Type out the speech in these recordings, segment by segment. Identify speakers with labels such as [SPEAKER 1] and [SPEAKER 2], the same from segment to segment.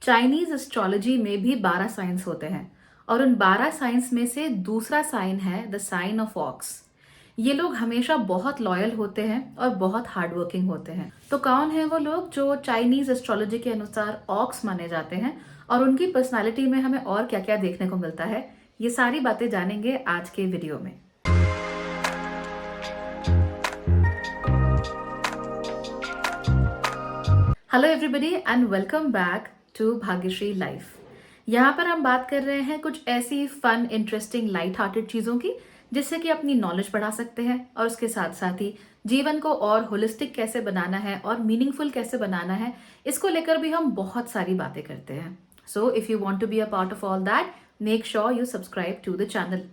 [SPEAKER 1] Chinese astrology में भी 12 science होते हैं और उन 12 साइंस में से दूसरा साइन है द साइन ऑफ ऑक्स। ये लोग हमेशा बहुत लॉयल होते हैं और बहुत हार्ड वर्किंग होते हैं। तो कौन है वो लोग जो चाइनीज एस्ट्रोलॉजी के अनुसार ऑक्स माने जाते हैं और उनकी पर्सनालिटी में हमें और क्या क्या देखने को मिलता है, ये सारी बातें जानेंगे आज के वीडियो में। Hello everybody and welcome back to Bhagyashree life. यहाँ पर हम बात कर रहे हैं कुछ ऐसी फन, इंटरेस्टिंग, लाइट हार्टेड चीज़ों की जिससे कि अपनी नॉलेज बढ़ा सकते हैं और उसके साथ साथ ही जीवन को और होलिस्टिक कैसे बनाना है और मीनिंगफुल कैसे बनाना है, इसको लेकर भी हम बहुत सारी बातें करते हैं। So if you want to be a part of all that, make sure you subscribe to the channel.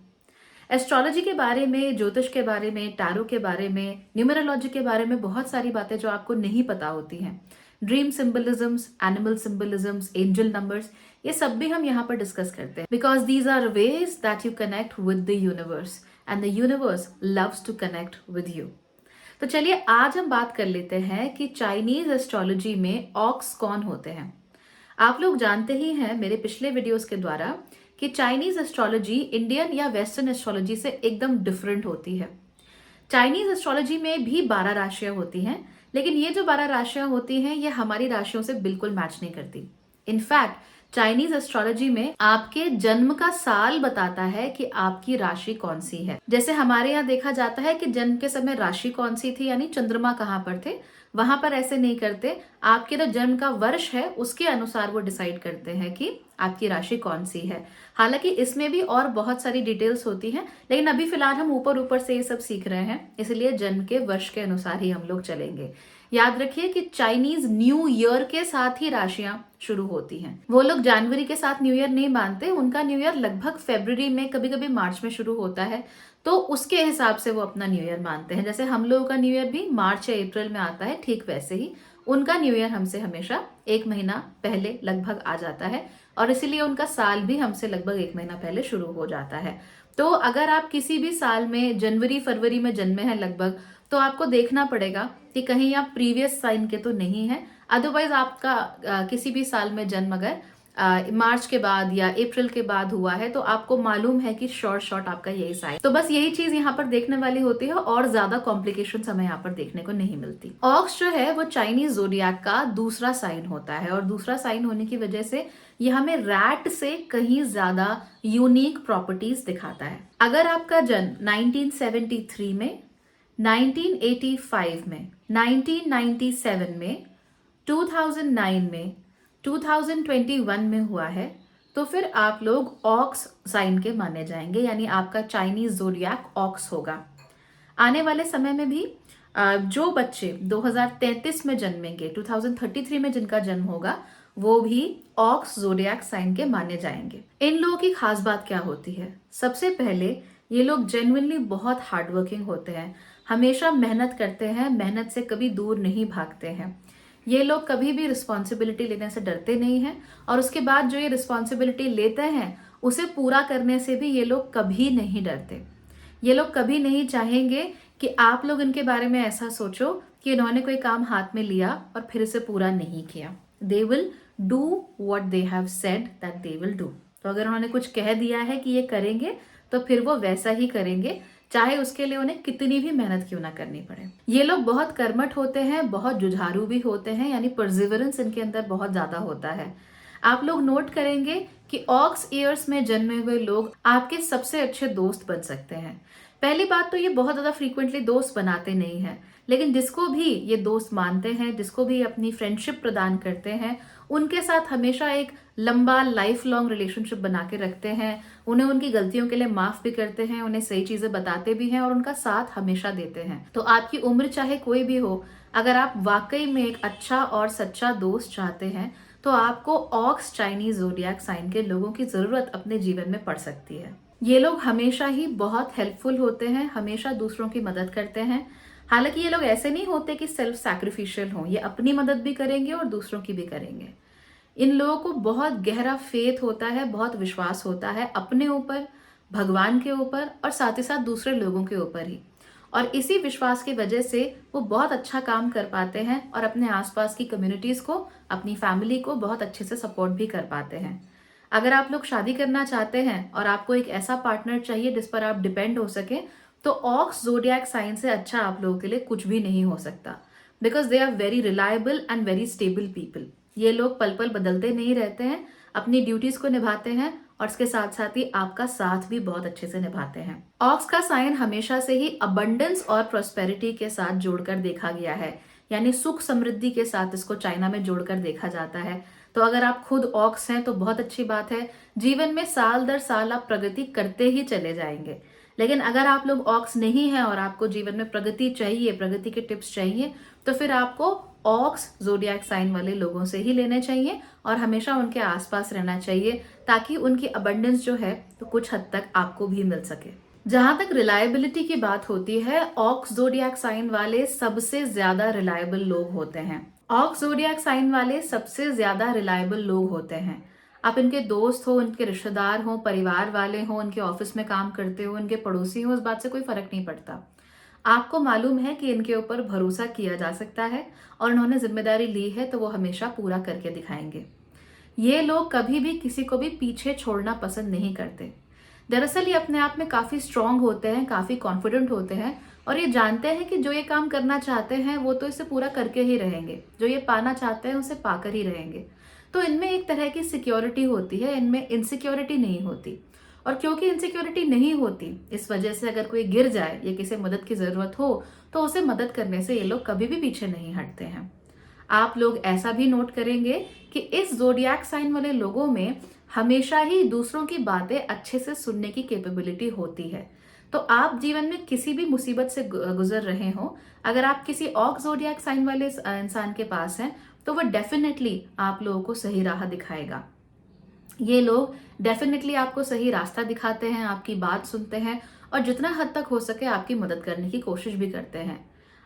[SPEAKER 1] Astrology के बारे में, ज्योतिष के बारे में, टैरो के बारे में, न्यूमरोलॉजी के बारे में बहुत सारी बातें जो आपको नहीं पता होती हैं। Dream symbolisms, animal symbolisms, angel numbers, ये सब भी हम यहाँ पर डिस्कस करते हैं because these are ways that you connect with the universe and the universe loves to connect with you. तो चलिए आज हम बात कर लेते हैं कि चाइनीज एस्ट्रोलॉजी में ऑक्स कौन होते हैं। आप लोग जानते ही हैं मेरे पिछले वीडियोस के द्वारा कि चाइनीज एस्ट्रोलॉजी इंडियन या वेस्टर्न एस्ट्रोलॉजी से एकदम डिफरेंट होती है। चाइनीज एस्ट्रोलॉजी में भी 12 राशियां होती हैं, लेकिन ये जो 12 राशियां होती हैं ये हमारी राशियों से बिल्कुल मैच नहीं करती। इनफैक्ट चाइनीज एस्ट्रोलॉजी में आपके जन्म का साल बताता है कि आपकी राशि कौन सी है। जैसे हमारे यहाँ देखा जाता है कि जन्म के समय राशि कौन सी थी, यानी चंद्रमा कहाँ पर थे, वहां पर ऐसे नहीं करते। आपके जो जन्म का वर्ष है उसके अनुसार वो डिसाइड करते हैं कि आपकी राशि कौन सी है। हालांकि इसमें भी और बहुत सारी डिटेल्स होती हैं, लेकिन अभी फिलहाल हम ऊपर ऊपर से ये सब सीख रहे हैं, इसलिए जन्म के वर्ष के अनुसार ही हम लोग चलेंगे। याद रखिए कि चाइनीज न्यू ईयर के साथ ही राशियां शुरू होती हैं। वो लोग जनवरी के साथ न्यू ईयर नहीं मानते, उनका न्यू ईयर लगभग फरवरी में, कभी कभी मार्च में शुरू होता है, तो उसके हिसाब से वो अपना न्यू ईयर मानते हैं। जैसे हम लोगों का न्यू ईयर भी मार्च या अप्रैल में आता है, ठीक वैसे ही उनका न्यू ईयर हमसे हमेशा एक महीना पहले लगभग आ जाता है और इसीलिए उनका साल भी हमसे लगभग एक महीना पहले शुरू हो जाता है। तो अगर आप किसी भी साल में जनवरी फरवरी में जन्मे हैं लगभग, तो आपको देखना पड़ेगा कि कहीं आप प्रीवियस साइन के तो नहीं है। अदरवाइज आपका किसी भी साल में जन्म अगर मार्च के बाद या अप्रैल के बाद हुआ है तो आपको मालूम है कि शॉर्ट आपका यही साइन। तो बस यही चीज यहाँ पर देखने वाली होती है और ज्यादा कॉम्प्लिकेशंस हमें यहाँ पर देखने को नहीं मिलती। ऑक्स जो है वो चाइनीज जोडियाक का दूसरा साइन होता है और दूसरा साइन होने की वजह से ये हमें रैट से कहीं ज्यादा यूनिक प्रॉपर्टीज दिखाता है। अगर आपका जन्म 1973 में, 1985 में, 1997 में, 2009 में, 2021 में हुआ है तो फिर आप लोग ऑक्स साइन के माने जाएंगे, यानी आपका चाइनीज जोडियाक ऑक्स होगा। आने वाले समय में भी जो बच्चे 2033 में जन्मेंगे, 2033 में जिनका जन्म होगा, वो भी ऑक्स जोडियाक साइन के माने जाएंगे। इन लोगों की खास बात क्या होती है? सबसे पहले ये लोग जेन्युइनली बहुत हार्डवर्किंग होते हैं, हमेशा मेहनत करते हैं, मेहनत से कभी दूर नहीं भागते हैं। ये लोग कभी भी रिस्पॉन्सिबिलिटी लेने से डरते नहीं हैं और उसके बाद जो ये रिस्पॉन्सिबिलिटी लेते हैं उसे पूरा करने से भी ये लोग कभी नहीं डरते। ये लोग कभी नहीं चाहेंगे कि आप लोग इनके बारे में ऐसा सोचो कि इन्होंने कोई काम हाथ में लिया और फिर इसे पूरा नहीं किया। They will do what they have said that they will do. तो अगर उन्होंने कुछ कह दिया है कि ये करेंगे तो फिर वो वैसा ही करेंगे, चाहे उसके लिए उन्हें कितनी भी मेहनत क्यों ना करनी पड़े। ये लोग बहुत कर्मठ होते हैं, बहुत जुझारू भी होते हैं, यानी परसिवरेंस इनके अंदर बहुत ज्यादा होता है। आप लोग नोट करेंगे कि ऑक्स ईयर्स में जन्मे हुए लोग आपके सबसे अच्छे दोस्त बन सकते हैं। पहली बात तो ये बहुत ज्यादा फ्रीक्वेंटली दोस्त बनाते नहीं हैं, लेकिन जिसको भी ये दोस्त मानते हैं, जिसको भी अपनी फ्रेंडशिप प्रदान करते हैं, उनके साथ हमेशा एक लंबा लाइफ लॉन्ग रिलेशनशिप बना के रखते हैं। उन्हें उनकी गलतियों के लिए माफ भी करते हैं, उन्हें सही चीजें बताते भी हैं और उनका साथ हमेशा देते हैं। तो आपकी उम्र चाहे कोई भी हो, अगर आप वाकई में एक अच्छा और सच्चा दोस्त चाहते हैं तो आपको ऑक्स चाइनीज जोडियाक साइन के लोगों की जरूरत अपने जीवन में पड़ सकती है। ये लोग हमेशा ही बहुत हेल्पफुल होते हैं, हमेशा दूसरों की मदद करते हैं। हालांकि ये लोग ऐसे नहीं होते कि सेल्फ सैक्रिफिशियल हों, ये अपनी मदद भी करेंगे और दूसरों की भी करेंगे। इन लोगों को बहुत गहरा फेथ होता है, बहुत विश्वास होता है अपने ऊपर, भगवान के ऊपर और साथ ही साथ दूसरे लोगों के ऊपर ही। और इसी विश्वास की वजह से वो बहुत अच्छा काम कर पाते हैं और अपने आसपास की कम्युनिटीज को, अपनी फैमिली को बहुत अच्छे से सपोर्ट भी कर पाते हैं। अगर आप लोग शादी करना चाहते हैं और आपको एक ऐसा पार्टनर चाहिए जिस पर आप डिपेंड हो सके, तो ऑक्स जोडियाक साइन से अच्छा आप लोगों के लिए कुछ भी नहीं हो सकता, because they are very reliable and very stable people. ये लोग पल पल बदलते नहीं रहते हैं, अपनी ड्यूटीज को निभाते हैं और इसके साथ साथ ही आपका साथ भी बहुत अच्छे से निभाते हैं। ऑक्स का साइन हमेशा से ही अबंडेंस और प्रोस्पेरिटी के साथ जोड़कर देखा गया है, यानी सुख समृद्धि के साथ इसको चाइना में जोड़कर देखा जाता है। तो अगर आप खुद ऑक्स हैं तो बहुत अच्छी बात है, जीवन में साल दर साल आप प्रगति करते ही चले जाएंगे। लेकिन अगर आप लोग ऑक्स नहीं हैं और आपको जीवन में प्रगति चाहिए, प्रगति के टिप्स चाहिए, तो फिर आपको ऑक्स जोडियाक साइन वाले लोगों से ही लेने चाहिए और हमेशा उनके आसपास रहना चाहिए, ताकि उनकी अबंडेंस जो है तो कुछ हद तक आपको भी मिल सके। जहां तक रिलायबिलिटी की बात होती है, ऑक्स जोडियाक साइन वाले सबसे ज्यादा रिलायबल लोग होते हैं। ऑक्स जोडियाक साइन वाले सबसे ज्यादा रिलायबल लोग होते हैं। आप इनके दोस्त हो, इनके रिश्तेदार हो, परिवार वाले हो, इनके ऑफिस में काम करते हो, इनके पड़ोसी हो, इस बात से कोई फर्क नहीं पड़ता। आपको मालूम है कि इनके ऊपर भरोसा किया जा सकता है और इन्होंने जिम्मेदारी ली है तो वो हमेशा पूरा करके दिखाएंगे। ये लोग कभी भी किसी को भी पीछे छोड़ना पसंद नहीं करते। दरअसल ये अपने आप में काफी स्ट्रांग होते हैं, काफी कॉन्फिडेंट होते हैं और ये जानते हैं कि जो ये काम करना चाहते हैं वो तो इसे पूरा करके ही रहेंगे, जो ये पाना चाहते हैं उसे पाकर ही रहेंगे। तो इनमें एक तरह की सिक्योरिटी होती है, इनमें इनसिक्योरिटी नहीं होती। और क्योंकि इनसिक्योरिटी नहीं होती, इस वजह से अगर कोई गिर जाए या किसी मदद की जरूरत हो तो उसे मदद करने से ये लोग कभी भी पीछे नहीं हटते हैं। आप लोग ऐसा भी नोट करेंगे कि इस जोडियाक साइन वाले लोगों में हमेशा ही दूसरों की बातें अच्छे से सुनने की कैपेबिलिटी होती है। तो आप जीवन में किसी भी मुसीबत से गुजर रहे हो, अगर आप किसी ऑक्स जोडियाक साइन वाले इंसान के पास हैं तो वो डेफिनेटली आप लोगों को सही राह दिखाएगा। ये लोग डेफिनेटली आपको सही रास्ता दिखाते हैं, आपकी बात सुनते हैं और जितना हद तक हो सके आपकी मदद करने की कोशिश भी करते हैं।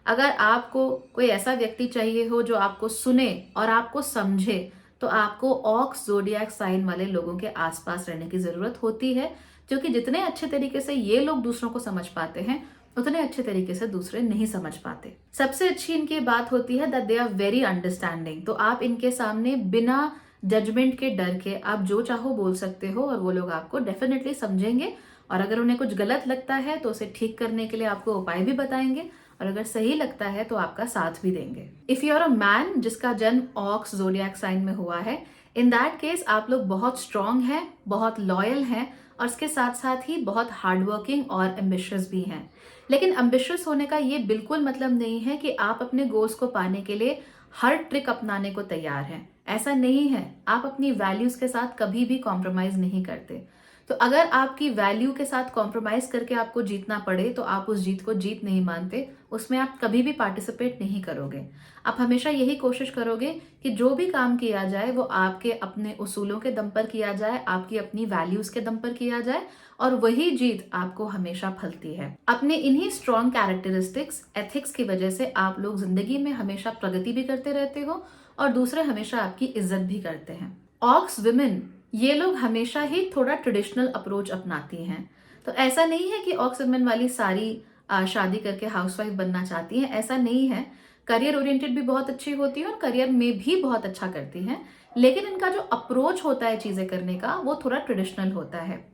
[SPEAKER 1] अगर आपको कोई ऐसा व्यक्ति चाहिए हो जो आपको सुने और आपको समझे, तो आपको ऑक्स जोडियाक साइन वाले लोगों के आसपास रहने की जरूरत होती है, क्योंकि जितने अच्छे तरीके से ये लोग दूसरों को समझ पाते हैं उतने अच्छे तरीके से दूसरे नहीं समझ पाते। सबसे अच्छी इनकी बात होती है that they are very understanding. तो आप इनके सामने बिना जजमेंट के, डर के आप जो चाहो बोल सकते हो और वो लोग आपको डेफिनेटली समझेंगे और अगर उन्हें कुछ गलत लगता है तो उसे ठीक करने के लिए आपको उपाय भी बताएंगे और अगर सही लगता है तो आपका साथ भी देंगे। If you are a man जिसका जन्म ऑक्स जोडियाक साइन में हुआ है, इन दैट केस आप लोग बहुत स्ट्रांग हैं, बहुत लॉयल हैं और इसके साथ साथ ही बहुत हार्डवर्किंग और एम्बिशियस भी हैं। लेकिन एम्बिशियस होने का ये बिल्कुल मतलब नहीं है कि आप अपने गोल्स को पाने के लिए हर ट्रिक अपनाने को तैयार हैं। ऐसा नहीं है। आप अपनी वैल्यूज के साथ कभी भी कॉम्प्रोमाइज नहीं करते। तो अगर आपकी वैल्यू के साथ कॉम्प्रोमाइज करके आपको जीतना पड़े तो आप उस जीत को जीत नहीं मानते, उसमें आप कभी भी पार्टिसिपेट नहीं करोगे। आप हमेशा यही कोशिश करोगे कि जो भी काम किया जाए वो आपके अपने उसूलों के दम पर किया जाए, आपकी अपनी वैल्यूज के दम पर किया जाए और वही जीत आपको हमेशा फलती है। अपने इन्हीं स्ट्रॉन्ग कैरेक्टरिस्टिक्स, एथिक्स की वजह से आप लोग जिंदगी में हमेशा प्रगति भी करते रहते हो और दूसरे हमेशा आपकी इज्जत भी करते हैं। ऑक्स विमेन, ये लोग हमेशा ही थोड़ा ट्रेडिशनल अप्रोच अपनाती हैं। तो ऐसा नहीं है कि ऑक्स विमेन वाली सारी शादी करके हाउसवाइफ बनना चाहती हैं, ऐसा नहीं है। करियर ओरिएंटेड भी बहुत अच्छी होती है और करियर में भी बहुत अच्छा करती हैं, लेकिन इनका जो अप्रोच होता है चीजें करने का वो थोड़ा ट्रेडिशनल होता है।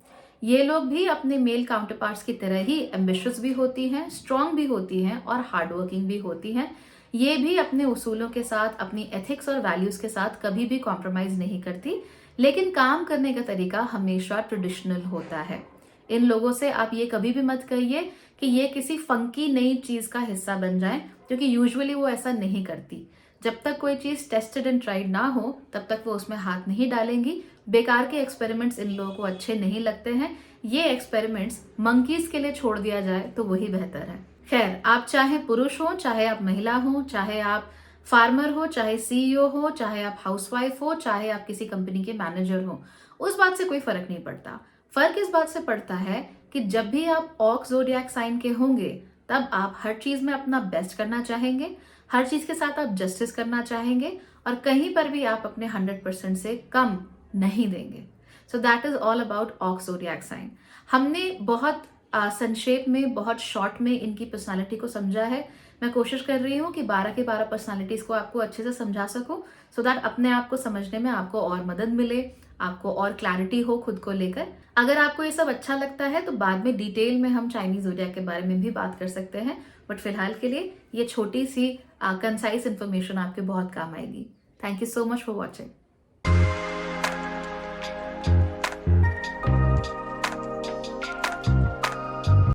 [SPEAKER 1] ये लोग भी अपने मेल काउंटर पार्ट्स की तरह ही एम्बिशियस भी होती हैं, स्ट्रांग भी होती हैं और हार्डवर्किंग भी होती हैं। ये भी अपने उसूलों के साथ, अपनी एथिक्स और वैल्यूज के साथ कभी भी कॉम्प्रोमाइज नहीं करती, लेकिन काम करने का तरीका हमेशा ट्रेडिशनल होता है। इन लोगों से आप ये कभी भी मत कहिए कि ये किसी फंकी नई चीज का हिस्सा बन जाएं, क्योंकि यूजुअली वो ऐसा नहीं करती। जब तक कोई चीज टेस्टेड एंड ट्राइड ना हो तब तक वो उसमें हाथ नहीं डालेंगी। बेकार के एक्सपेरिमेंट्स इन लोगों को अच्छे नहीं लगते हैं। ये एक्सपेरिमेंट्स मंकीज के लिए छोड़ दिया जाए तो वही बेहतर है। खैर, आप चाहे पुरुष हो, चाहे आप महिला हो, चाहे आप फार्मर हो, चाहे सीईओ हो, चाहे आप हाउसवाइफ हो, चाहे आप किसी कंपनी के मैनेजर हो, उस बात से कोई फर्क नहीं पड़ता। फर्क इस बात से पड़ता है कि जब भी आप ऑक्स ज़ोडिएक साइन के होंगे तब आप हर चीज में अपना बेस्ट करना चाहेंगे, हर चीज के साथ आप जस्टिस करना चाहेंगे और कहीं पर भी आप अपने 100% से कम नहीं देंगे। So that is all about ox zodiac sign. हमने बहुत संक्षेप में, बहुत शॉर्ट में इनकी पर्सनालिटी को समझा है। मैं कोशिश कर रही हूँ कि 12 के 12 पर्सनालिटीज को आपको अच्छे से समझा सकूं, सो दैट अपने आप को समझने में आपको और मदद मिले, आपको और क्लैरिटी हो खुद को लेकर। अगर आपको ये सब अच्छा लगता है तो बाद में डिटेल में हम चाइनीज ज़ोडिएक के बारे में भी बात कर सकते हैं, बट फिलहाल के लिए ये छोटी सी कंसाइज इन्फॉर्मेशन आपके बहुत काम आएगी। Thank you so much for watching.